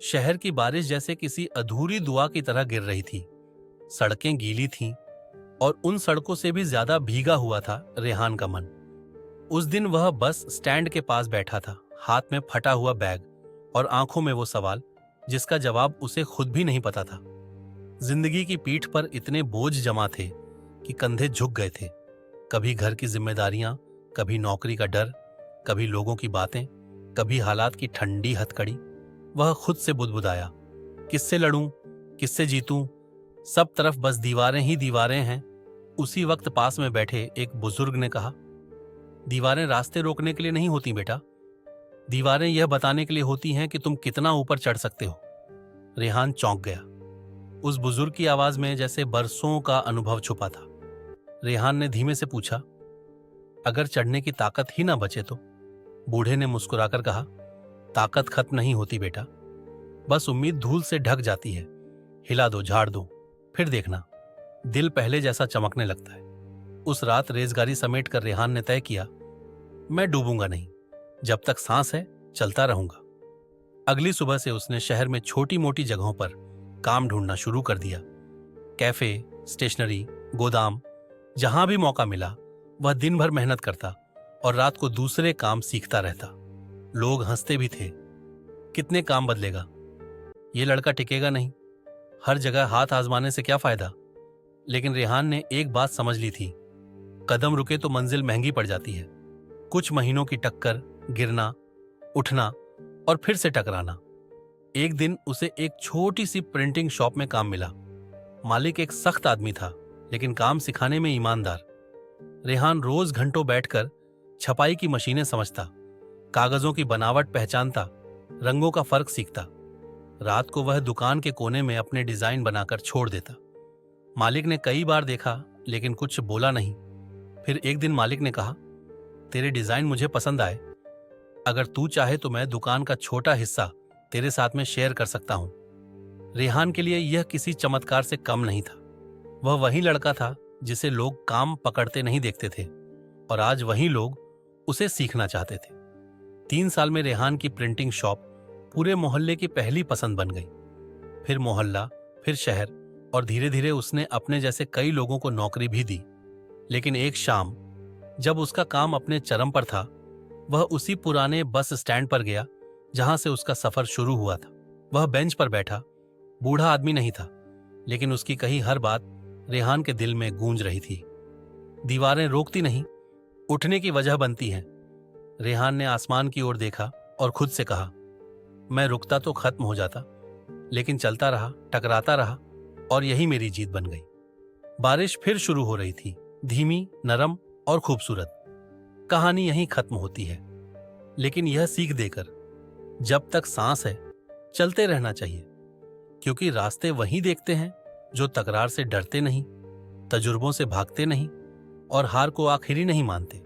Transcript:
शहर की बारिश जैसे किसी अधूरी दुआ की तरह गिर रही थी। सड़कें गीली थीं और उन सड़कों से भी ज्यादा भीगा हुआ था रेहान का मन। उस दिन वह बस स्टैंड के पास बैठा था, हाथ में फटा हुआ बैग और आंखों में वो सवाल जिसका जवाब उसे खुद भी नहीं पता था। जिंदगी की पीठ पर इतने बोझ जमा थे कि कंधे झुक गए थे। कभी घर की जिम्मेदारियां, कभी नौकरी का डर, कभी लोगों की बातें, कभी हालात की ठंडी हथकड़ी। वह खुद से बुदबुदाया, किससे लड़ूं, किससे जीतूं, सब तरफ बस दीवारें ही दीवारें हैं। उसी वक्त पास में बैठे एक बुजुर्ग ने कहा, दीवारें रास्ते रोकने के लिए नहीं होती बेटा, दीवारें यह बताने के लिए होती हैं कि तुम कितना ऊपर चढ़ सकते हो। रेहान चौंक गया। उस बुजुर्ग की आवाज में जैसे बरसों का अनुभव छुपा था। रेहान ने धीमे से पूछा, अगर चढ़ने की ताकत ही ना बचे तो? बूढ़े ने मुस्कुराकर कहा, ताकत खत्म नहीं होती बेटा, बस उम्मीद धूल से ढक जाती है। हिला दो, झाड़ दो, फिर देखना, दिल पहले जैसा चमकने लगता है। उस रात रेजगारी समेट कर रेहान ने तय किया, मैं डूबूंगा नहीं, जब तक सांस है चलता रहूंगा। अगली सुबह से उसने शहर में छोटी मोटी जगहों पर काम ढूंढना शुरू कर दिया। कैफे, स्टेशनरी, गोदाम, जहां भी मौका मिला वह दिन भर मेहनत करता और रात को दूसरे काम सीखता रहता। लोग हंसते भी थे, कितने काम बदलेगा, ये लड़का टिकेगा नहीं, हर जगह हाथ आजमाने से क्या फायदा। लेकिन रेहान ने एक बात समझ ली थी, कदम रुके तो मंजिल महंगी पड़ जाती है। कुछ महीनों की टक्कर, गिरना, उठना और फिर से टकराना। एक दिन उसे एक छोटी सी प्रिंटिंग शॉप में काम मिला। मालिक एक सख्त आदमी था, लेकिन काम सिखाने में ईमानदार। रेहान रोज घंटों बैठकर छपाई की मशीनें समझता, कागजों की बनावट पहचानता, रंगों का फर्क सीखता। रात को वह दुकान के कोने में अपने डिजाइन बनाकर छोड़ देता। मालिक ने कई बार देखा लेकिन कुछ बोला नहीं। फिर एक दिन मालिक ने कहा, तेरे डिजाइन मुझे पसंद आए, अगर तू चाहे तो मैं दुकान का छोटा हिस्सा तेरे साथ में शेयर कर सकता हूं। रेहान के लिए यह किसी चमत्कार से कम नहीं था। वह वही लड़का था जिसे लोग काम पकड़ते नहीं देखते थे, और आज वही लोग उसे सीखना चाहते थे। 3 साल में रेहान की प्रिंटिंग शॉप पूरे मोहल्ले की पहली पसंद बन गई। फिर मोहल्ला, फिर शहर, और धीरे धीरे उसने अपने जैसे कई लोगों को नौकरी भी दी। लेकिन एक शाम जब उसका काम अपने चरम पर था, वह उसी पुराने बस स्टैंड पर गया जहां से उसका सफर शुरू हुआ था। वह बेंच पर बैठा, बूढ़ा आदमी नहीं था, लेकिन उसकी कही हर बात रेहान के दिल में गूंज रही थी। दीवारें रोकती नहीं, उठने की वजह बनती हैं। रेहान ने आसमान की ओर देखा और खुद से कहा, मैं रुकता तो खत्म हो जाता, लेकिन चलता रहा, टकराता रहा, और यही मेरी जीत बन गई। बारिश फिर शुरू हो रही थी, धीमी, नरम और खूबसूरत। कहानी यहीं खत्म होती है, लेकिन यह सीख देकर, जब तक सांस है चलते रहना चाहिए, क्योंकि रास्ते वही देखते हैं जो तकरार से डरते नहीं, तजुर्बों से भागते नहीं और हार को आखिरी नहीं मानते।